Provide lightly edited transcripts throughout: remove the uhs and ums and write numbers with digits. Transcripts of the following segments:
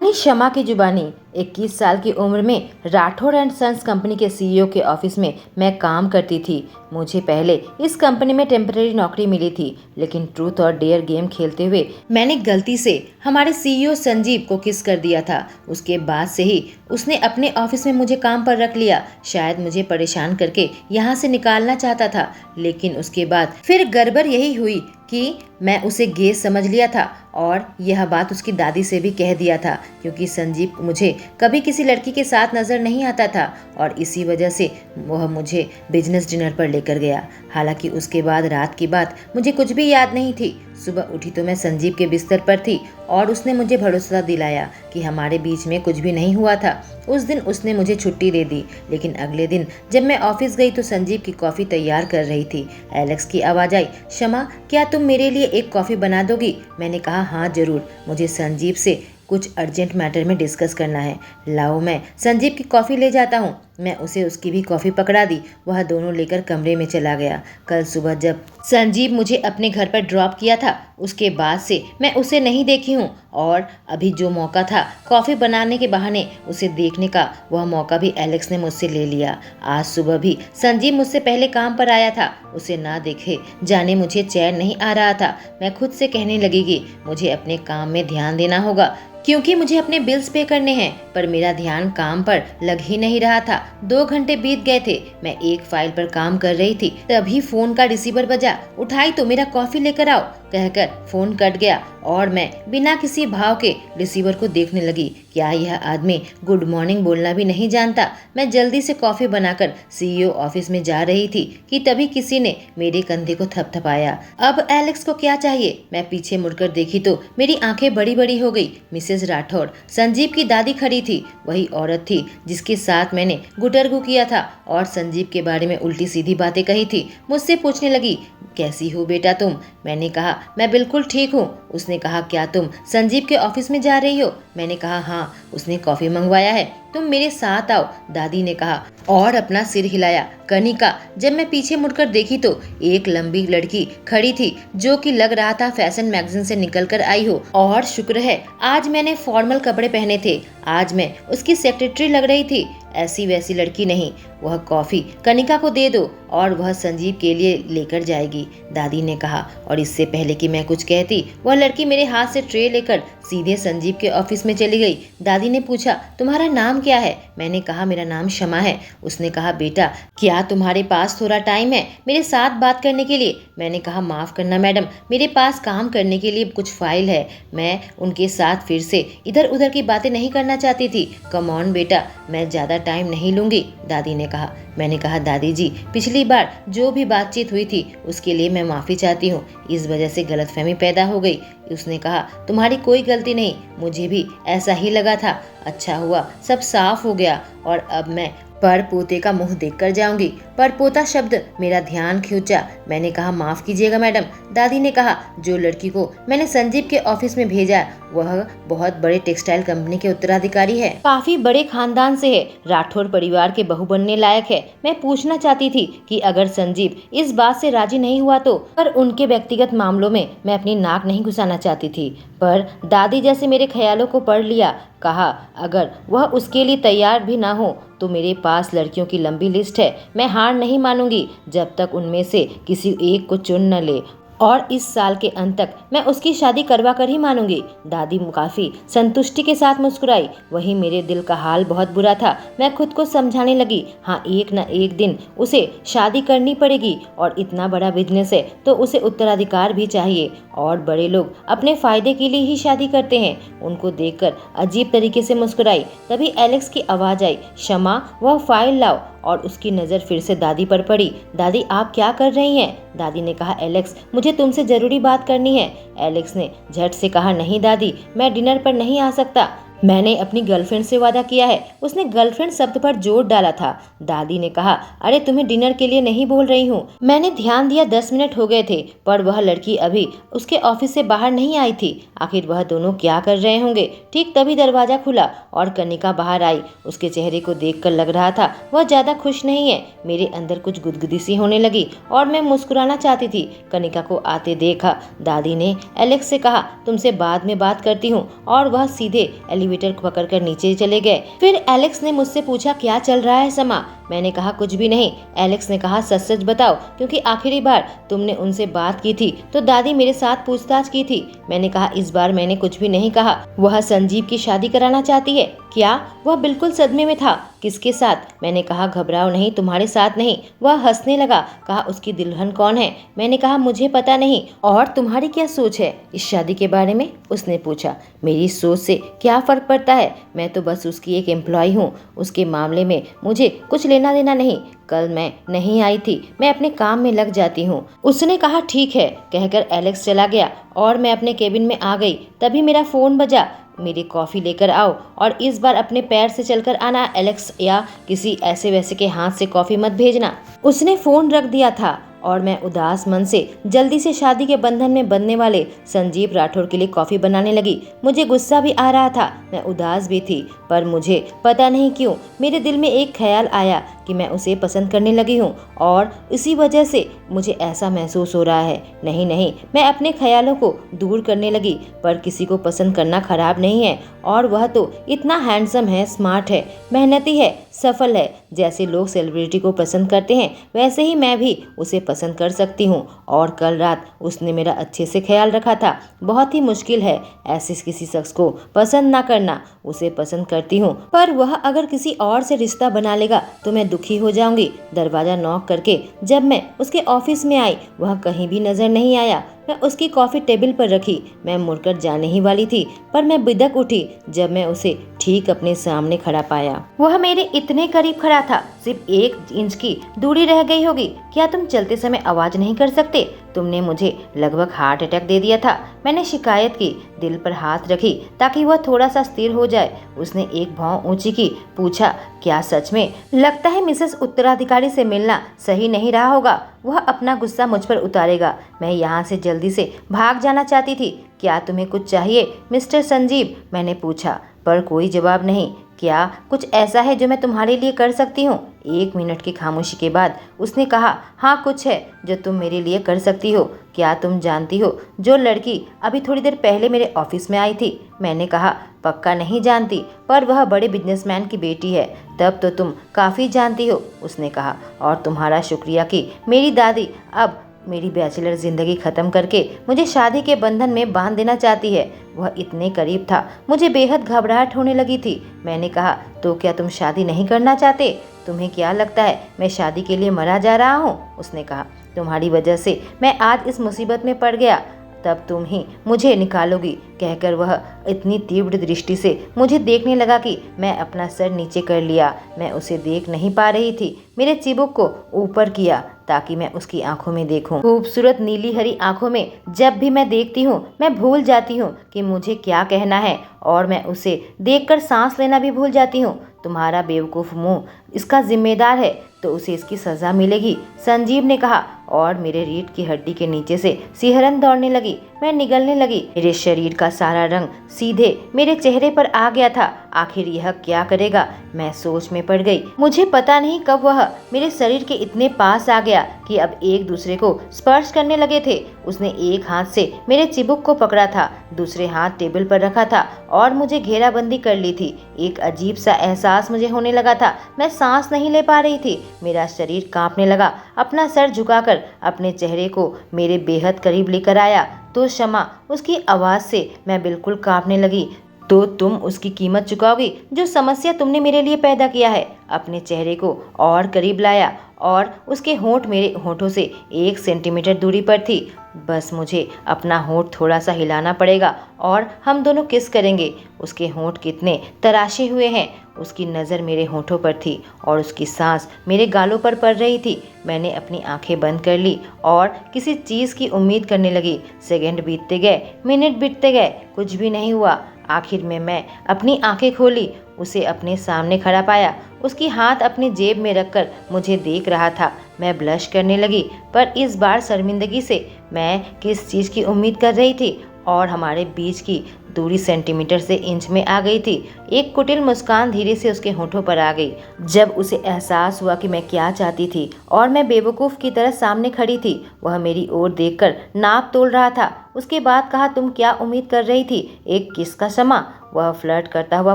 अपनी शमा की जुबानी 21 साल की उम्र में राठौर एंड सन्स कंपनी के सीईओ के ऑफिस में मैं काम करती थी। मुझे पहले इस कंपनी में टेम्परेरी नौकरी मिली थी, लेकिन ट्रूथ और डेयर गेम खेलते हुए मैंने गलती से हमारे सीईओ संजीव को किस कर दिया था। उसके बाद से ही उसने अपने ऑफिस में मुझे काम पर रख लिया। शायद मुझे परेशान करके यहाँ से निकालना चाहता था, लेकिन उसके बाद फिर गड़बड़ यही हुई कि मैं उसे गेस समझ लिया था और यह बात उसकी दादी से भी कह दिया था, क्योंकि संजीव मुझे कभी किसी लड़की के साथ नजर नहीं आता था और इसी वजह से वह मुझे बिजनेस डिनर पर लेकर गया। हालांकि उसके बाद रात की बात मुझे कुछ भी याद नहीं थी। सुबह उठी तो मैं संजीव के बिस्तर पर थी और उसने मुझे भरोसा दिलाया कि हमारे बीच में कुछ भी नहीं हुआ था। उस दिन उसने मुझे छुट्टी दे दी, लेकिन अगले दिन जब मैं ऑफिस गई तो संजीव की कॉफ़ी तैयार कर रही थी। एलेक्स की आवाज़ आई, शमा क्या तुम मेरे लिए एक कॉफ़ी बना दोगी? मैंने कहा हाँ ज़रूर, मुझे संजीव से कुछ अर्जेंट मैटर में डिस्कस करना है। लाओ मैं संजीव की कॉफ़ी ले जाता हूँ। मैं उसे उसकी भी कॉफ़ी पकड़ा दी। वह दोनों लेकर कमरे में चला गया। कल सुबह जब संजीव मुझे अपने घर पर ड्रॉप किया था, उसके बाद से मैं उसे नहीं देखी हूँ और अभी जो मौका था कॉफ़ी बनाने के बहाने उसे देखने का, वह मौका भी एलेक्स ने मुझसे ले लिया। आज सुबह भी संजीव मुझसे पहले काम पर आया था। उसे ना देखे जाने मुझे चैन नहीं आ रहा था। मैं खुद से कहने लगी कि मुझे अपने काम में ध्यान देना होगा, क्योंकि मुझे अपने बिल्स पे करने हैं, पर मेरा ध्यान काम पर लग ही नहीं रहा था। 2 घंटे बीत गए थे। मैं एक फाइल पर काम कर रही थी, तभी फोन का रिसीवर बजा। उठाई तो मेरा कॉफी लेकर आओ कहकर फोन कट गया और मैं बिना किसी भाव के रिसीवर को देखने लगी। क्या यह आदमी गुड मॉर्निंग बोलना भी नहीं जानता? मैं जल्दी से कॉफी बनाकर सीईओ ऑफिस में जा रही थी कि तभी किसी ने मेरे कंधे को थपथपाया। अब एलेक्स को क्या चाहिए? मैं पीछे मुड़कर देखी तो मेरी आंखें बड़ी बड़ी हो गई। मिसेस राठौर, संजीव की दादी खड़ी थी। वही औरत थी जिसके साथ मैंने गुटरगु किया था और संजीव के बारे में उल्टी सीधी बातें कही थी। मुझसे पूछने लगी, कैसी हो बेटा तुम? मैंने कहा मैं बिल्कुल ठीक हूँ। उसने कहा क्या तुम संजीव के ऑफिस में जा रही हो? मैंने कहा हाँ, उसने कॉफी मंगवाया है, तुम मेरे साथ आओ, दादी ने कहा और अपना सिर हिलाया। कनिका। जब मैं पीछे मुड़कर देखी तो एक लंबी लड़की खड़ी थी जो कि लग रहा था फैशन मैगजीन से निकल कर आई हो। और शुक्र है आज मैंने फॉर्मल कपड़े पहने थे। आज मैं उसकी सेक्रेटरी लग रही थी, ऐसी वैसी लड़की नहीं। वह कॉफी कनिका को दे दो और वह संजीव के लिए लेकर जाएगी, दादी ने कहा। और इससे पहले कि मैं कुछ कहती, वह लड़की मेरे हाथ से ट्रे लेकर सीधे संजीव के ऑफिस में चली गई। दादी ने पूछा, तुम्हारा नाम क्या है? मैंने कहा मेरा नाम शमा है। उसने कहा बेटा क्या तुम्हारे पास थोड़ा टाइम है मेरे साथ बात करने के लिए? मैंने कहा माफ करना मैडम, मेरे पास काम करने के लिए कुछ फाइल है। मैं उनके साथ फिर से इधर उधर की बातें नहीं करना चाहती थी। कम ऑन बेटा, मैं ज्यादा टाइम नहीं लूंगी, दादी ने कहा। मैंने कहा दादी जी, पिछली बार जो भी बातचीत हुई थी उसके लिए मैं माफी चाहती हूँ। इस वजह से गलतफहमी पैदा हो गई। उसने कहा तुम्हारी कोई गलती नहीं, मुझे भी ऐसा ही लगा था। अच्छा हुआ सब साफ हो गया और अब मैं पर पोते का मुंह देखकर जाऊंगी। पर पोता शब्द मेरा ध्यान खींचा। मैंने कहा माफ कीजिएगा मैडम। दादी ने कहा जो लड़की को मैंने संजीव के ऑफिस में भेजा वह बहुत बड़े टेक्सटाइल कंपनी के उत्तराधिकारी है, काफी बड़े खानदान से है, राठौर परिवार के बहू बनने लायक है। मैं पूछना चाहती थी कि अगर संजीव इस बात से राजी नहीं हुआ तो, पर उनके व्यक्तिगत मामलों में मैं अपनी नाक नहीं घुसाना चाहती थी। पर दादी जैसे मेरे ख्यालों को पढ़ लिया। कहा अगर वह उसके लिए तैयार भी ना हो तो मेरे पास लड़कियों की लंबी लिस्ट है। मैं हार नहीं मानूंगी जब तक उनमें से किसी एक को चुन न ले, और इस साल के अंत तक मैं उसकी शादी करवा कर ही मानूंगी। दादी काफी संतुष्टि के साथ मुस्कुराई। वही मेरे दिल का हाल बहुत बुरा था। मैं खुद को समझाने लगी, हाँ एक न एक दिन उसे शादी करनी पड़ेगी और इतना बड़ा बिजनेस है तो उसे उत्तराधिकार भी चाहिए। और बड़े लोग अपने फायदे के लिए ही शादी करते हैं। उनको देखकर अजीब तरीके से मुस्कुराई। तभी एलेक्स की आवाज आई, शमा वह फाइल लाओ। और उसकी नज़र फिर से दादी पर पड़ी। दादी आप क्या कर रही हैं? दादी ने कहा एलेक्स मुझे तुमसे जरूरी बात करनी है। एलेक्स ने झट से कहा नहीं दादी, मैं डिनर पर नहीं आ सकता। मैंने अपनी गर्लफ्रेंड से वादा किया है। उसने गर्लफ्रेंड शब्द पर जोर डाला था। दादी ने कहा अरे तुम्हें डिनर के लिए नहीं बोल रही हूँ। मैंने ध्यान दिया 10 मिनट हो गए थे, पर वह लड़की अभी उसके ऑफिस से बाहर नहीं आई थी। आखिर वह दोनों क्या कर रहे होंगे? ठीक तभी दरवाजा खुला और कनिका बाहर आई। उसके चेहरे को देखकर लग रहा था वह ज्यादा खुश नहीं है। मेरे अंदर कुछ गुदगुदी सी होने लगी और मैं मुस्कुराना चाहती थी। कनिका को आते देखा दादी ने एलेक्स से कहा तुमसे बाद में बात करती हूँ, और वह सीधे एलिवेटर एलिवेटर पकड़कर नीचे चले गए। फिर एलेक्स ने मुझसे पूछा, क्या चल रहा है समा? मैंने कहा, कुछ भी नहीं। एलेक्स ने कहा, सच सच बताओ, क्योंकि आखिरी बार तुमने उनसे बात की थी तो दादी मेरे साथ पूछताछ की थी। मैंने कहा, इस बार मैंने कुछ भी नहीं कहा। वह संजीव की शादी कराना चाहती है। क्या? वह बिल्कुल सदमे में था। किसके साथ? मैंने कहा, घबराओ नहीं, तुम्हारे साथ नहीं। वह हंसने लगा, कहा, उसकी दुल्हन कौन है? मैंने कहा, मुझे पता नहीं। और तुम्हारी क्या सोच है इस शादी के बारे में? उसने पूछा। मेरी सोच से क्या फर्क पड़ता है? मैं तो बस उसकी एक एम्प्लॉय हूँ। उसके मामले में मुझे कुछ लेना देना नहीं। कल मैं नहीं आई थी, मैं अपने काम में लग जाती हूँ। उसने कहा, ठीक है, कहकर एलेक्स चला गया और मैं अपने केबिन में आ गई। तभी मेरा फोन बजा। मेरी कॉफी लेकर आओ और इस बार अपने पैर से चलकर आना एलेक्स, या किसी ऐसे वैसे के हाथ से कॉफी मत भेजना। उसने फोन रख दिया था और मैं उदास मन से जल्दी से शादी के बंधन में बंधने वाले संजीव राठौर के लिए कॉफी बनाने लगी। मुझे गुस्सा भी आ रहा था, मैं उदास भी थी, पर मुझे पता नहीं क्यों मेरे दिल में एक ख्याल आया कि मैं उसे पसंद करने लगी हूँ और इसी वजह से मुझे ऐसा महसूस हो रहा है। नहीं नहीं, मैं अपने ख्यालों को दूर करने लगी। पर किसी को पसंद करना खराब नहीं है, और वह तो इतना हैंडसम है, स्मार्ट है, मेहनती है, सफल है। जैसे लोग सेलिब्रिटी को पसंद करते हैं वैसे ही मैं भी उसे पसंद कर सकती हूँ। और कल रात उसने मेरा अच्छे से ख्याल रखा था। बहुत ही मुश्किल है ऐसे किसी शख्स को पसंद ना करना। उसे पसंद करती हूँ, पर वह अगर किसी और से रिश्ता बना लेगा तो मैं दुखी हो जाऊंगी। दरवाजा नॉक करके जब मैं उसके ऑफिस में आई, वह कहीं भी नजर नहीं आया। मैं उसकी कॉफी टेबल पर रखी। मैं मुड़कर जाने ही वाली थी, पर मैं बिदक उठी जब मैं उसे ठीक अपने सामने खड़ा पाया। वह मेरे इतने करीब खड़ा था, सिर्फ 1 इंच की दूरी रह गई होगी। क्या तुम चलते समय आवाज नहीं कर सकते? तुमने मुझे लगभग हार्ट अटैक दे दिया था। मैंने शिकायत की। दिल पर हाथ रखी ताकि वह थोड़ा सा स्थिर हो जाए। उसने एक भौं ऊंची की, पूछा, क्या सच में? लगता है मिसेस उत्तराधिकारी से मिलना सही नहीं रहा होगा। वह अपना गुस्सा मुझ पर उतारेगा। मैं यहाँ से जल्दी से भाग जाना चाहती थी। क्या तुम्हें कुछ चाहिए मिस्टर संजीव? मैंने पूछा, पर कोई जवाब नहीं। क्या कुछ ऐसा है जो मैं तुम्हारे लिए कर सकती हूँ? 1 मिनट की खामोशी के बाद उसने कहा, हाँ, कुछ है जो तुम मेरे लिए कर सकती हो। क्या तुम जानती हो जो लड़की अभी थोड़ी देर पहले मेरे ऑफिस में आई थी? मैंने कहा, पक्का नहीं जानती, पर वह बड़े बिजनेसमैन की बेटी है। तब तो तुम काफ़ी जानती हो, उसने कहा। और तुम्हारा शुक्रिया कि मेरी दादी अब मेरी बैचलर जिंदगी खत्म करके मुझे शादी के बंधन में बांध देना चाहती है। वह इतने करीब था, मुझे बेहद घबराहट होने लगी थी। मैंने कहा, तो क्या तुम शादी नहीं करना चाहते? तुम्हें क्या लगता है मैं शादी के लिए मरा जा रहा हूँ? उसने कहा, तुम्हारी वजह से मैं आज इस मुसीबत में पड़ गया, तब तुम ही मुझे निकालोगी। कहकर वह इतनी तीव्र दृष्टि से मुझे देखने लगा कि मैं अपना सर नीचे कर लिया। मैं उसे देख नहीं पा रही थी। मेरे चिबुक को ऊपर किया ताकि मैं उसकी आंखों में देखूं। खूबसूरत नीली हरी आंखों में जब भी मैं देखती हूँ मैं भूल जाती हूँ कि मुझे क्या कहना है, और मैं उसे देखकर सांस लेना भी भूल जाती हूँ। तुम्हारा बेवकूफ़ मुंह इसका जिम्मेदार है, तो उसे इसकी सज़ा मिलेगी, संजीव ने कहा। और मेरे रीढ़ की हड्डी के नीचे से सिहरन दौड़ने लगी। मैं निगलने लगी। मेरे शरीर का सारा रंग सीधे मेरे चेहरे पर आ गया था। आखिर यह क्या करेगा? मैं सोच में पड़ गई। मुझे पता नहीं कब वह मेरे शरीर के इतने पास आ गया कि अब एक दूसरे को स्पर्श करने लगे थे। उसने एक हाथ से मेरे चिबुक को पकड़ा था, दूसरे हाथ टेबल पर रखा था और मुझे घेराबंदी कर ली थी। एक अजीब सा एहसास मुझे होने लगा था। मैं सांस नहीं ले पा रही थी। मेरा शरीर कांपने लगा। अपना सर झुकाकर अपने चेहरे को मेरे बेहद करीब लेकर आया तो क्षमा, उसकी आवाज़ से मैं बिल्कुल कांपने लगी। तो तुम उसकी कीमत चुकाओगी जो समस्या तुमने मेरे लिए पैदा किया है। अपने चेहरे को और करीब लाया और उसके होंठ मेरे होंठों से 1 सेंटीमीटर दूरी पर थी। बस मुझे अपना होंठ थोड़ा सा हिलाना पड़ेगा और हम दोनों किस करेंगे। उसके होंठ कितने तराशे हुए हैं। उसकी नज़र मेरे होंठों पर थी और उसकी सांस मेरे गालों पर पड़ रही थी। मैंने अपनी आंखें बंद कर ली और किसी चीज़ की उम्मीद करने लगी। सेकंड बीतते गए, मिनट बीतते गए, कुछ भी नहीं हुआ। आखिर में मैं अपनी आंखें खोली, उसे अपने सामने खड़ा पाया। उसकी हाथ अपनी जेब में रखकर मुझे देख रहा था। मैं ब्लश करने लगी, पर इस बार शर्मिंदगी से। मैं किस चीज़ की उम्मीद कर रही थी और हमारे बीच की दूरी सेंटीमीटर से इंच में आ गई थी। एक कुटिल मुस्कान धीरे से उसके होठों पर आ गई जब उसे एहसास हुआ कि मैं क्या चाहती थी और मैं बेवकूफ़ की तरह सामने खड़ी थी। वह मेरी ओर देखकर नाप तोल रहा था। उसके बाद कहा, तुम क्या उम्मीद कर रही थी? एक किस का क्षमा? वह फ्लर्ट करता हुआ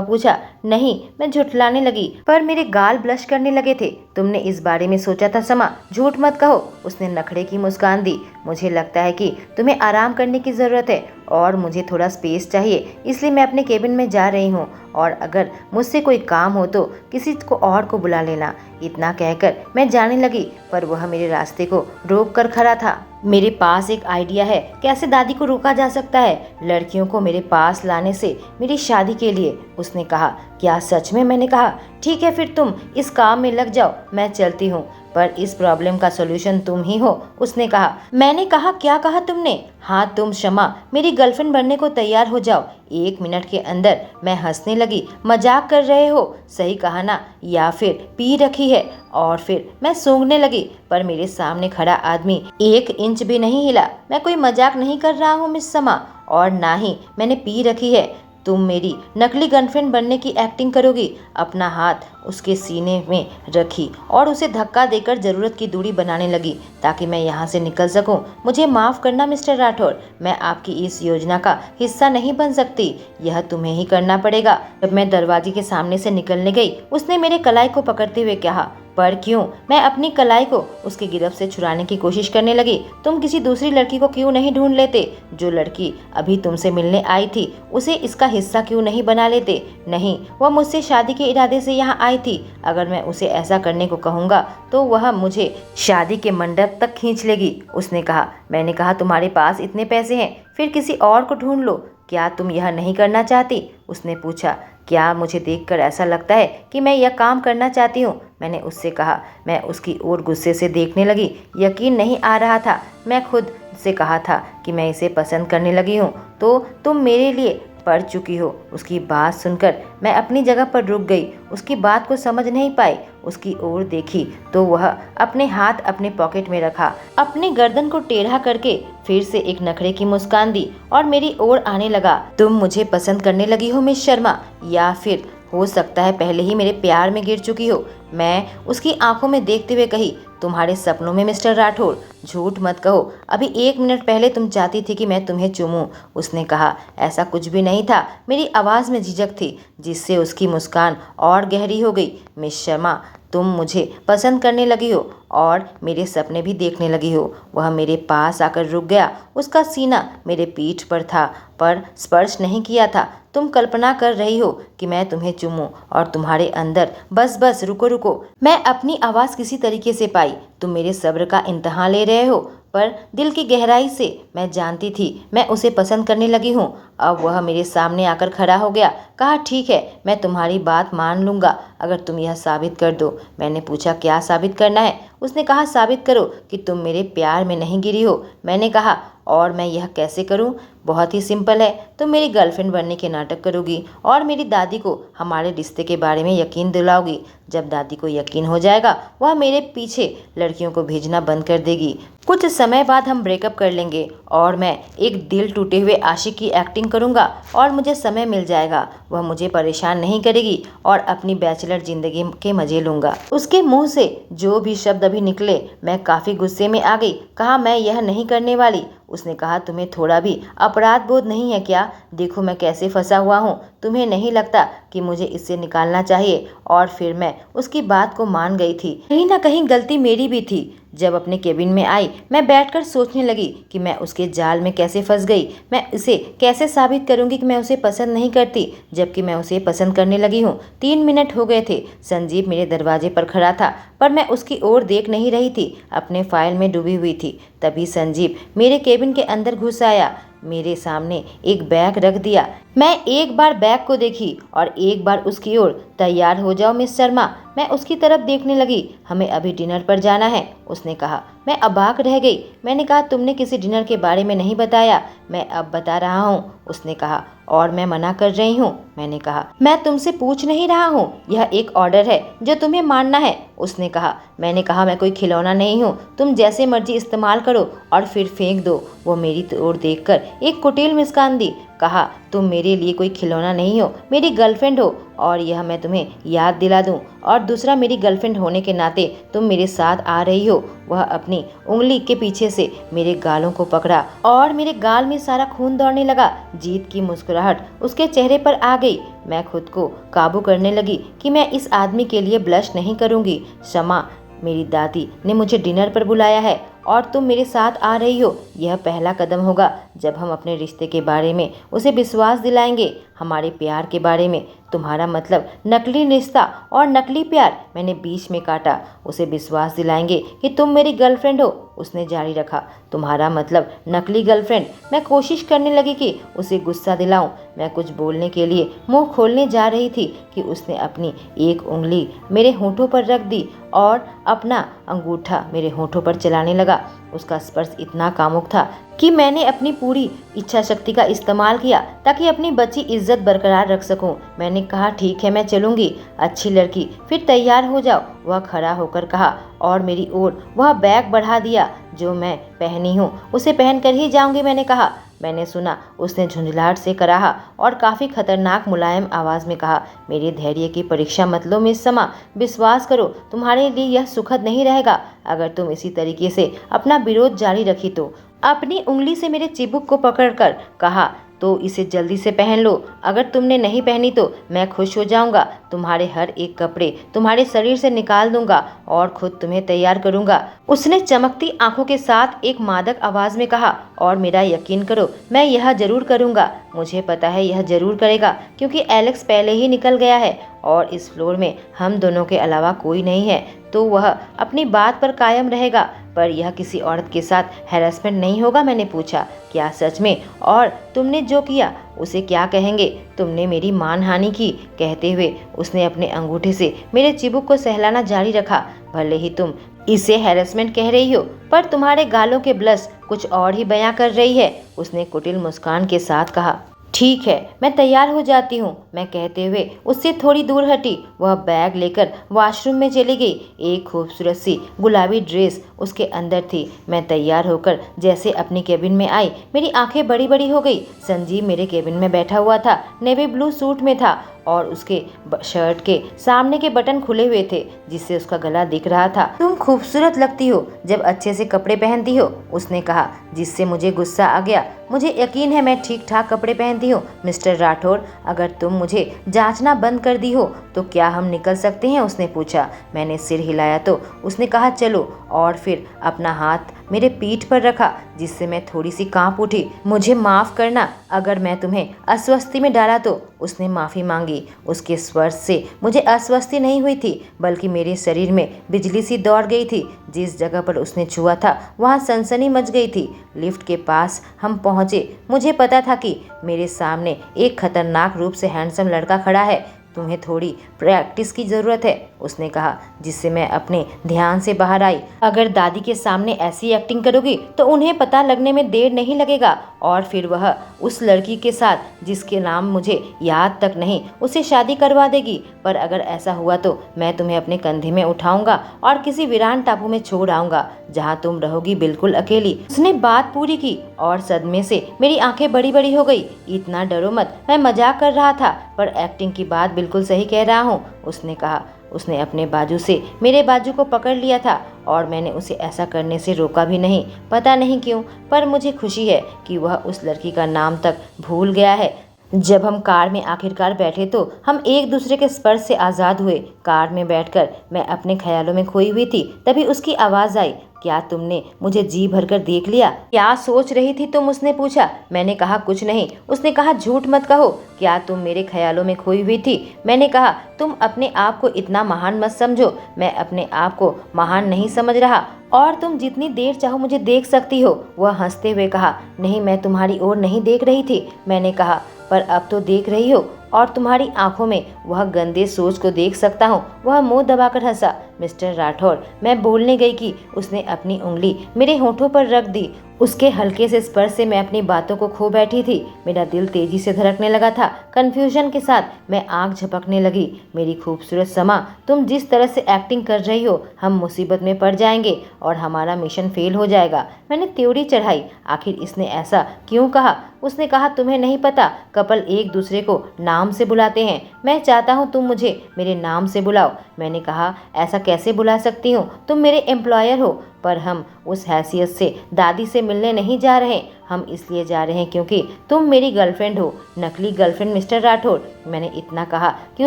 पूछा। नहीं, मैं झुठलाने लगी, पर मेरे गाल ब्लश करने लगे थे। तुमने इस बारे में सोचा था समा? झूठ मत कहो। उसने नखरे की मुस्कान दी। मुझे लगता है कि तुम्हें आराम करने की ज़रूरत है और मुझे थोड़ा स्पेस चाहिए, इसलिए मैं अपने केबिन में जा रही हूँ और अगर मुझसे कोई काम हो तो किसी को और को बुला लेना। इतना कहकर मैं जाने लगी, पर वह मेरे रास्ते को रोक कर खड़ा था। मेरे पास एक आइडिया है कैसे दादी को रोका जा सकता है, लड़कियों को मेरे पास लाने से मेरी शादी के लिए, उसने कहा। क्या सच में? मैंने कहा। ठीक है, फिर तुम इस काम में लग जाओ, मैं चलती हूँ, पर इस प्रॉब्लम का सॉल्यूशन तुम ही हो, उसने कहा। मैंने कहा, क्या कहा तुमने? हाँ, तुम शमा मेरी गर्लफ्रेंड बनने को तैयार हो जाओ। 1 मिनट के अंदर मैं हंसने लगी। मजाक कर रहे हो? सही कहा ना? या फिर पी रखी है? और फिर मैं सूंघने लगी, पर मेरे सामने खड़ा आदमी 1 इंच भी नहीं हिला। मैं कोई मजाक नहीं कर रहा हूँ मिस समा, और ना ही मैंने पी रखी है। तुम मेरी नकली गर्लफ्रेंड बनने की एक्टिंग करोगी। अपना हाथ उसके सीने में रखी और उसे धक्का देकर जरूरत की दूरी बनाने लगी ताकि मैं यहाँ से निकल सकूं। मुझे माफ़ करना मिस्टर राठौर, मैं आपकी इस योजना का हिस्सा नहीं बन सकती, यह तुम्हें ही करना पड़ेगा। जब मैं दरवाजे के सामने से निकलने गई, उसने मेरे कलाई को पकड़ते हुए कहा। पर क्यों? मैं अपनी कलाई को उसकी गिरफ्त से छुड़ाने की कोशिश करने लगी। तुम किसी दूसरी लड़की को क्यों नहीं ढूंढ लेते? जो लड़की अभी तुमसे मिलने आई थी उसे इसका हिस्सा क्यों नहीं बना लेते? नहीं, वह मुझसे शादी के इरादे से यहाँ आई थी। अगर मैं उसे ऐसा करने को कहूँगा तो वह मुझे शादी के मंडप तक खींच लेगी, उसने कहा। मैंने कहा, तुम्हारे पास इतने पैसे हैं, फिर किसी और को ढूंढ लो। क्या तुम यह नहीं करना चाहती? उसने पूछा। क्या मुझे देखकर ऐसा लगता है कि मैं यह काम करना चाहती हूँ? मैंने उससे कहा। मैं उसकी ओर गुस्से से देखने लगी। यकीन नहीं आ रहा था। मैं खुद से कहा था कि मैं इसे पसंद करने लगी हूँ, तो तुम मेरे लिए पढ़ चुकी हो। उसकी बात सुनकर मैं अपनी जगह पर रुक गई। उसकी बात को समझ नहीं पाई। उसकी ओर देखी तो वह अपने हाथ अपने पॉकेट में रखा, अपने गर्दन को टेढ़ा करके फिर से एक नखरे की मुस्कान दी और मेरी ओर आने लगा। तुम मुझे पसंद करने लगी हो मिस शर्मा, या फिर हो सकता है पहले ही मेरे प्यार में गिर चुकी हो? मैं उसकी आंखों में देखते हुए कही। तुम्हारे सपनों में मिस्टर राठौर, झूठ मत कहो। अभी 1 मिनट पहले तुम चाहती थी कि मैं तुम्हें चूमूं, उसने कहा। ऐसा कुछ भी नहीं था। मेरी आवाज़ में झिझक थी, जिससे उसकी मुस्कान और गहरी हो गई। मिस शर्मा, तुम मुझे पसंद करने लगी हो और मेरे सपने भी देखने लगी हो। वह मेरे पास आकर रुक गया। उसका सीना मेरे पीठ पर था, पर स्पर्श नहीं किया था। तुम कल्पना कर रही हो कि मैं तुम्हें चूमूं और तुम्हारे अंदर बस रुको रुको। मैं अपनी आवाज़ किसी तरीके से पाई। तुम मेरे सब्र का इम्तिहान ले रहे हो, पर दिल की गहराई से मैं जानती थी मैं उसे पसंद करने लगी हूँ। अब वह मेरे सामने आकर खड़ा हो गया। कहा, ठीक है, मैं तुम्हारी बात मान लूँगा अगर तुम यह साबित कर दो। मैंने पूछा, क्या साबित करना है? उसने कहा, साबित करो कि तुम मेरे प्यार में नहीं गिरी हो। मैंने कहा, और मैं यह कैसे करूं? बहुत ही सिंपल है। तुम मेरी गर्लफ्रेंड बनने के नाटक करोगी और मेरी दादी को हमारे रिश्ते के बारे में यकीन दिलाओगी। जब दादी को यकीन हो जाएगा, वह मेरे पीछे लड़कियों को भेजना बंद कर देगी। कुछ समय बाद हम ब्रेकअप कर लेंगे और मैं एक दिल टूटे हुए आशिक की एक्टिंग करूंगा और मुझे समय मिल जाएगा। वह मुझे परेशान नहीं करेगी और अपनी बैचलर जिंदगी के मजे लूंगा। उसके मुंह से जो भी शब्द अभी निकले, मैं काफ़ी गुस्से में आ गई। कहा, मैं यह नहीं करने वाली। उसने कहा, तुम्हें थोड़ा भी अपराध बोध नहीं है क्या? देखो मैं कैसे फंसा हुआ हूँ। तुम्हें नहीं लगता कि मुझे इससे निकालना चाहिए? और फिर मैं उसकी बात को मान गई थी। कहीं ना कहीं गलती मेरी भी थी। जब अपने केबिन में आई, मैं बैठकर सोचने लगी कि मैं उसके जाल में कैसे फंस गई। मैं इसे कैसे साबित करूंगी कि मैं उसे पसंद नहीं करती, जबकि मैं उसे पसंद करने लगी हूँ। 3 मिनट हो गए थे। संजीव मेरे दरवाजे पर खड़ा था, पर मैं उसकी ओर देख नहीं रही थी, अपने फाइल में डूबी हुई थी। तभी संजीव मेरे केबिन के अंदर घुस आया, मेरे सामने एक बैग रख दिया। मैं एक बार बैग को देखी और एक बार उसकी ओर। तैयार हो जाओ मिस शर्मा। मैं उसकी तरफ देखने लगी। हमें अभी डिनर पर जाना है, उसने कहा। मैं अबाक रह गई। मैंने कहा, तुमने किसी डिनर के बारे में नहीं बताया। मैं अब बता रहा हूँ, उसने कहा। और मैं मना कर रही हूँ, मैंने कहा। मैं तुमसे पूछ नहीं रहा हूँ, यह एक ऑर्डर है जो तुम्हें मानना है, उसने कहा। मैंने कहा, मैं कोई खिलौना नहीं हूँ, तुम जैसे मर्जी इस्तेमाल करो और फिर फेंक दो। वो मेरी ओर देखकर एक कुटिल मुस्कान दी। कहा, तुम मेरे लिए कोई खिलौना नहीं हो, मेरी गर्लफ्रेंड हो, और यह मैं तुम्हें याद दिला दूं। और दूसरा, मेरी गर्लफ्रेंड होने के नाते तुम मेरे साथ आ रही हो। वह अपनी उंगली के पीछे से मेरे गालों को पकड़ा और मेरे गाल में सारा खून दौड़ने लगा। जीत की मुस्कुराहट उसके चेहरे पर आ गई। मैं खुद को काबू करने लगी कि मैं इस आदमी के लिए ब्लश नहीं करूंगी। शमा, मेरी दादी ने मुझे डिनर पर बुलाया है और तुम मेरे साथ आ रही हो। यह पहला कदम होगा जब हम अपने रिश्ते के बारे में उसे विश्वास दिलाएंगे, हमारे प्यार के बारे में। तुम्हारा मतलब नकली रिश्ता और नकली प्यार, मैंने बीच में काटा। उसे विश्वास दिलाएंगे कि तुम मेरी गर्लफ्रेंड हो, उसने जारी रखा। तुम्हारा मतलब नकली गर्लफ्रेंड। मैं कोशिश करने लगी कि उसे गुस्सा दिलाऊं। मैं कुछ बोलने के लिए मुंह खोलने जा रही थी कि उसने अपनी एक उंगली मेरे होठों पर रख दी और अपना अंगूठा मेरे होठों पर चलाने लगा। उसका स्पर्श इतना कामुक था कि मैंने अपनी पूरी इच्छा शक्ति का इस्तेमाल किया ताकि अपनी बची इज्जत बरकरार रख सकूं। मैंने कहा, ठीक है, मैं चलूंगी, अच्छी लड़की, फिर तैयार हो जाओ। वह खड़ा होकर कहा और मेरी ओर वह बैग बढ़ा दिया जो मैं पहनी हूँ, उसे पहनकर ही जाऊंगी, मैंने कहा। मैंने सुना उसने झुंझलाहट से कराहा और काफ़ी खतरनाक मुलायम आवाज़ में कहा, मेरे धैर्य की परीक्षा मत लो मिस शमा। विश्वास करो, तुम्हारे लिए यह सुखद नहीं रहेगा अगर तुम इसी तरीके से अपना विरोध जारी रखी तो। अपनी उंगली से मेरे चिबुक को पकड़कर कहा, तो इसे जल्दी से पहन लो। अगर तुमने नहीं पहनी तो मैं खुश हो जाऊंगा। तुम्हारे हर एक कपड़े तुम्हारे शरीर से निकाल दूंगा और खुद तुम्हें तैयार करूंगा। उसने चमकती आंखों के साथ एक मादक आवाज में कहा, और मेरा यकीन करो, मैं यह जरूर करूंगा। मुझे पता है यह जरूर करेगा क्योंकि एलेक्स पहले ही निकल गया है और इस फ्लोर में हम दोनों के अलावा कोई नहीं है, तो वह अपनी बात पर कायम रहेगा। पर यह किसी औरत के साथ हैरेसमेंट नहीं होगा, मैंने पूछा। क्या सच में? और तुमने जो किया उसे क्या कहेंगे? तुमने मेरी मानहानि की। कहते हुए उसने अपने अंगूठे से मेरे चिबुक को सहलाना जारी रखा। भले ही तुम इसे हैरेसमेंट कह रही हो, पर तुम्हारे गालों के ब्लश कुछ और ही बयां कर रही है, उसने कुटिल मुस्कान के साथ कहा। ठीक है, मैं तैयार हो जाती हूँ, मैं कहते हुए उससे थोड़ी दूर हटी। वह बैग लेकर वॉशरूम में चली गई। एक खूबसूरत सी गुलाबी ड्रेस उसके अंदर थी। मैं तैयार होकर जैसे अपनी केबिन में आई, मेरी आंखें बड़ी बड़ी हो गई। संजीव मेरे केबिन में बैठा हुआ था, नेवी ब्लू सूट में था और उसके शर्ट के सामने के बटन खुले हुए थे जिससे उसका गला दिख रहा था। तुम खूबसूरत लगती हो जब अच्छे से कपड़े पहनती हो, उसने कहा, जिससे मुझे गुस्सा आ गया। मुझे यकीन है मैं ठीक ठाक कपड़े पहनती हूँ मिस्टर राठौर। अगर तुम मुझे जांचना बंद कर दी हो तो क्या हम निकल सकते हैं, उसने पूछा। मैंने सिर हिलाया तो उसने कहा, चलो, और फिर अपना हाथ मेरे पीठ पर रखा जिससे मैं थोड़ी सी कांप उठी। मुझे माफ़ करना अगर मैं तुम्हें अस्वस्थी में डाला तो, उसने माफ़ी मांगी। उसके स्वर से मुझे अस्वस्थी नहीं हुई थी बल्कि मेरे शरीर में बिजली सी दौड़ गई थी। जिस जगह पर उसने छुआ था वहाँ सनसनी मच गई थी। लिफ्ट के पास हम पहुँचे। मुझे पता था कि मेरे सामने एक खतरनाक रूप से हैंडसम लड़का खड़ा है। तुम्हें थोड़ी प्रैक्टिस की ज़रूरत है, उसने कहा, जिससे मैं अपने ध्यान से बाहर आई। अगर दादी के सामने ऐसी एक्टिंग करोगी तो उन्हें पता लगने में देर नहीं लगेगा और फिर वह उस लड़की के साथ जिसके नाम मुझे याद तक नहीं, उसे शादी करवा देगी। पर अगर ऐसा हुआ तो मैं तुम्हें अपने कंधे में उठाऊंगा और किसी वीरान टापू में छोड़ आऊंगा जहाँ तुम रहोगी बिल्कुल अकेली। उसने बात पूरी की और सदमे से मेरी आंखें बड़ी बड़ी हो गई। इतना डरो मत, मैं मजाक कर रहा था, पर एक्टिंग की बात बिल्कुल सही कह रहा हूँ, उसने कहा। उसने अपने बाजू से मेरे बाजू को पकड़ लिया था और मैंने उसे ऐसा करने से रोका भी नहीं। पता नहीं क्यों, पर मुझे खुशी है कि वह उस लड़की का नाम तक भूल गया है। जब हम कार में आखिरकार बैठे तो हम एक दूसरे के स्पर्श से आज़ाद हुए। कार में बैठकर मैं अपने ख्यालों में खोई हुई थी, तभी उसकी आवाज़ आई, क्या तुमने मुझे जी भरकर देख लिया? क्या सोच रही थी तुम, उसने पूछा। मैंने कहा, कुछ नहीं। उसने कहा, झूठ मत कहो, क्या तुम मेरे ख्यालों में खोई हुई थी? मैंने कहा, तुम अपने आप को इतना महान मत समझो, मैं अपने आप को महान नहीं समझ रहा और तुम जितनी देर चाहो मुझे देख सकती हो। वह हंसते हुए कहा, नहीं, मैं तुम्हारी ओर नहीं देख रही थी। मैंने कहा, पर अब तो देख रही हो और तुम्हारी आंखों में वह गंदे सोच को देख सकता हूँ। वह मुंह दबाकर हंसा। मिस्टर राठौर, मैं बोलने गई कि उसने अपनी उंगली मेरे होठों पर रख दी उसके हल्के से स्पर्श से मैं अपनी बातों को खो बैठी थी। मेरा दिल तेजी से धड़कने लगा था। कन्फ्यूजन के साथ मैं आंख झपकने लगी। मेरी खूबसूरत समा, तुम जिस तरह से एक्टिंग कर रही हो, हम मुसीबत में पड़ जाएंगे और हमारा मिशन फेल हो जाएगा। मैंने त्योरी चढ़ाई, आखिर इसने ऐसा क्यों कहा? उसने कहा, तुम्हें नहीं पता, कपल एक दूसरे को नाम से बुलाते हैं। मैं चाहता हूँ तुम मुझे मेरे नाम से बुलाओ। मैंने कहा, ऐसा कैसे बुला सकती हूँ? तुम मेरे एम्प्लॉयर हो। पर हम उस हैसियत से दादी से मिलने नहीं जा रहे। हम इसलिए जा रहे हैं क्योंकि तुम मेरी गर्लफ्रेंड हो। नकली गर्लफ्रेंड मिस्टर राठौर। मैंने इतना कहा कि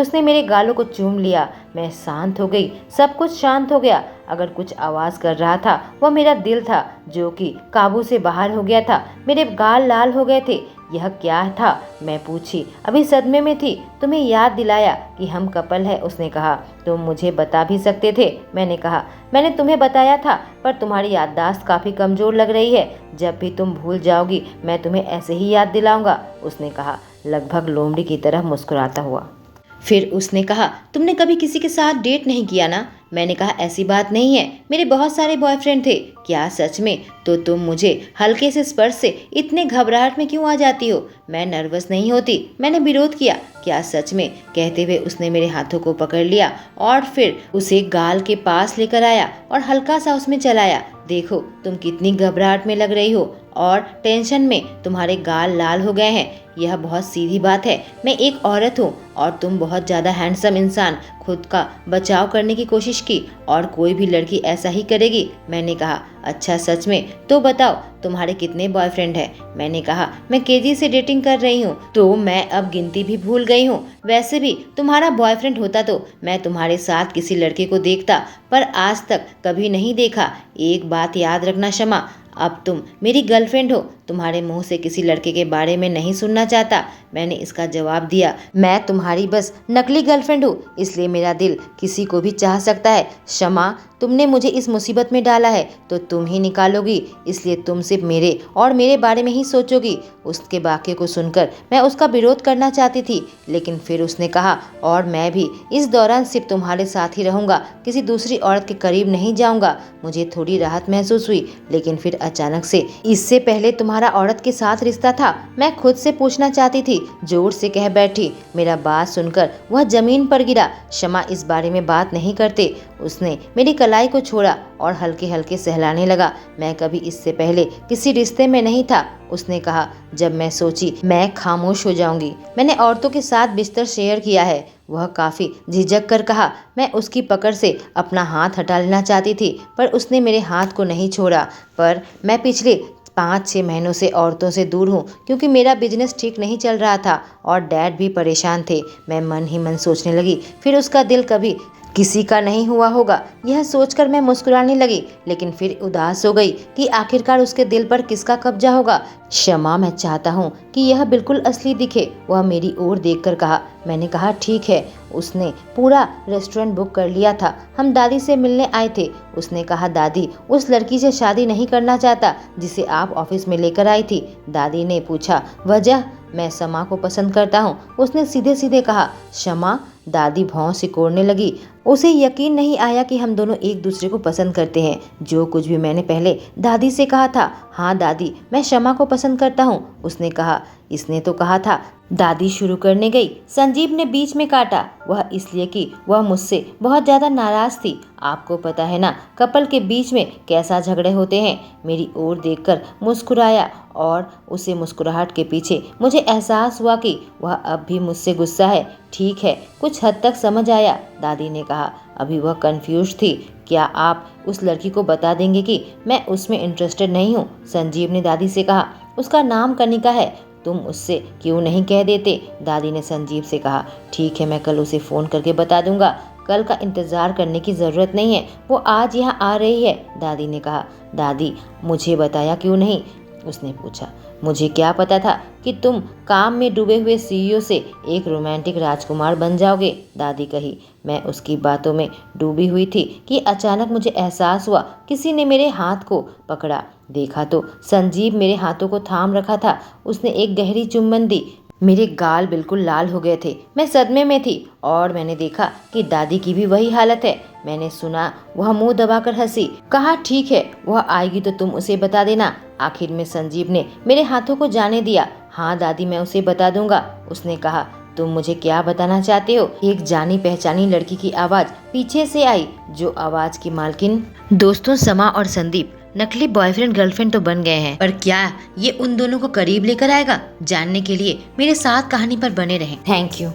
उसने मेरे गालों को चूम लिया। मैं शांत हो गई, सब कुछ शांत हो गया। अगर कुछ आवाज़ कर रहा था वह मेरा दिल था, जो कि काबू से बाहर हो गया था। मेरे गाल लाल हो गए थे। यह क्या था? मैं पूछी, अभी सदमे में थी। तुम्हें याद दिलाया कि हम कपल है, उसने कहा। तुम मुझे बता भी सकते थे, मैंने कहा। मैंने तुम्हें बताया था, पर तुम्हारी याददाश्त काफ़ी कमज़ोर लग रही है। जब भी तुम भूल जाओगी मैं तुम्हें ऐसे ही याद दिलाऊंगा, उसने कहा, लगभग लोमड़ी की तरह मुस्कुराता हुआ। फिर उसने कहा, तुमने कभी किसी के साथ डेट नहीं किया ना? मैंने कहा, ऐसी बात नहीं है, मेरे बहुत सारे बॉयफ्रेंड थे। क्या सच में? तो तुम मुझे हल्के से स्पर्श से इतने घबराहट में क्यों आ जाती हो? मैं नर्वस नहीं होती, मैंने विरोध किया। क्या सच में? कहते हुए उसने मेरे हाथों को पकड़ लिया और फिर उसे गाल के पास लेकर आया और हल्का सा उसमें चलाया। देखो तुम कितनी घबराहट में लग रही हो और टेंशन में तुम्हारे गाल लाल हो गए हैं। यह बहुत सीधी बात है। मैं एक औरत हूँ और तुम बहुत ज़्यादा हैंडसम इंसान। खुद का बचाव करने की कोशिश की और कोई भी लड़की ऐसा ही करेगी। मैंने कहा, अच्छा सच में? तो बताओ तुम्हारे कितने बॉयफ्रेंड हैं? मैंने कहा, मैं केजी से डेटिंग कर रही हूँ, तो मैं अब गिनती भी भूल गई हूँ। वैसे भी तुम्हारा बॉयफ्रेंड होता तो मैं तुम्हारे साथ किसी लड़के को देखता, पर आज तक कभी नहीं देखा। एक बात याद रखना शमा, अब तुम मेरी गर्लफ्रेंड हो। तुम्हारे मुंह से किसी लड़के के बारे में नहीं सुनना चाहता। मैंने इसका जवाब दिया, मैं तुम्हारी बस नकली गर्लफ्रेंड हूँ, इसलिए मेरा दिल किसी को भी चाह सकता है। शमा, तुमने मुझे इस मुसीबत में डाला है तो तुम ही निकालोगी, इसलिए तुम सिर्फ मेरे और मेरे बारे में ही सोचोगी। उसके वाक्य को सुनकर मैं उसका विरोध करना चाहती थी, लेकिन फिर उसने कहा, और मैं भी इस दौरान सिर्फ तुम्हारे साथ ही रहूँगा, किसी दूसरी औरत के करीब नहीं जाऊँगा। मुझे थोड़ी राहत महसूस हुई, लेकिन फिर अचानक से, इससे पहले तुम्हारा औरत के साथ रिश्ता था? मैं खुद से पूछना चाहती थी, जोर से कह बैठी। मेरा बात सुनकर वह जमीन पर गिरा। शमा इस बारे में बात नहीं करते। उसने मेरी कलाई को छोड़ा और हल्के हल्के सहलाने लगा। मैं कभी इससे पहले किसी रिश्ते में नहीं था, उसने कहा। जब मैं सोची मैं खामोश हो जाऊंगी। मैंने औरतों के साथ बिस्तर शेयर किया है, वह काफ़ी झिझक कर कहा। मैं उसकी पकड़ से अपना हाथ हटा लेना चाहती थी, पर उसने मेरे हाथ को नहीं छोड़ा। पर मैं पिछले 5-6 महीनों से औरतों से दूर हूँ, क्योंकि मेरा बिजनेस ठीक नहीं चल रहा था और डैड भी परेशान थे। मैं मन ही मन सोचने लगी, फिर उसका दिल कभी किसी का नहीं हुआ होगा। यह सोचकर मैं मुस्कुराने लगी, लेकिन फिर उदास हो गई कि आखिरकार उसके दिल पर किसका कब्जा होगा। शमा, मैं चाहता हूँ कि यह बिल्कुल असली दिखे, वह मेरी ओर देखकर कहा। मैंने कहा, ठीक है। उसने पूरा रेस्टोरेंट बुक कर लिया था। हम दादी से मिलने आए थे। उसने कहा, दादी उस लड़की से शादी नहीं करना चाहता जिसे आप ऑफिस में लेकर आई थी। दादी ने पूछा, वजह? मैं शमा को पसंद करता हूँ, उसने सीधे सीधे कहा। शमा? दादी भौं सिकोड़ने लगी। उसे यकीन नहीं आया कि हम दोनों एक दूसरे को पसंद करते हैं। जो कुछ भी मैंने पहले दादी से कहा था, हाँ दादी मैं शमा को पसंद करता हूँ, उसने कहा। इसने तो कहा था, दादी शुरू करने गई। संजीव ने बीच में काटा, वह इसलिए कि वह मुझसे बहुत ज़्यादा नाराज़ थी। आपको पता है ना कपल के बीच में कैसा झगड़े होते हैं। मेरी ओर देखकर मुस्कुराया और उसे मुस्कुराहट के पीछे मुझे एहसास हुआ कि वह अब भी मुझसे गुस्सा है। ठीक है, कुछ हद तक समझ आया, दादी ने कहा। अभी वह कंफ्यूज थी। क्या आप उस लड़की को बता देंगे कि मैं उसमें इंटरेस्टेड नहीं हूँ? संजीव ने दादी से कहा। उसका नाम कनिका है, तुम उससे क्यों नहीं कह देते? दादी ने संजीव से कहा। ठीक है, मैं कल उसे फ़ोन करके बता दूंगा। कल का इंतज़ार करने की ज़रूरत नहीं है, वो आज यहाँ आ रही है, दादी ने कहा। दादी मुझे बताया क्यों नहीं? उसने पूछा। मुझे क्या पता था कि तुम काम में डूबे हुए सीईओ से एक रोमांटिक राजकुमार बन जाओगे, दादी कही। मैं उसकी बातों में डूबी हुई थी कि अचानक मुझे एहसास हुआ किसी ने मेरे हाथ को पकड़ा। देखा तो संजीव मेरे हाथों को थाम रखा था। उसने एक गहरी चुम्बन दी। मेरे गाल बिल्कुल लाल हो गए थे। मैं सदमे में थी और मैंने देखा कि दादी की भी वही हालत है। मैंने सुना वह मुंह दबाकर हंसी। कहा ठीक है, वह आएगी तो तुम उसे बता देना। आखिर में संजीव ने मेरे हाथों को जाने दिया। हाँ दादी, मैं उसे बता दूंगा। उसने कहा तुम मुझे क्या बताना चाहते हो? एक जानी पहचानी लड़की की आवाज पीछे से आई, जो आवाज की मालकिन। दोस्तों, समा और संदीप नकली बॉयफ्रेंड गर्लफ्रेंड तो बन गए हैं, पर क्या ये उन दोनों को करीब लेकर आएगा? जानने के लिए मेरे साथ कहानी पर बने रहें। Thank you.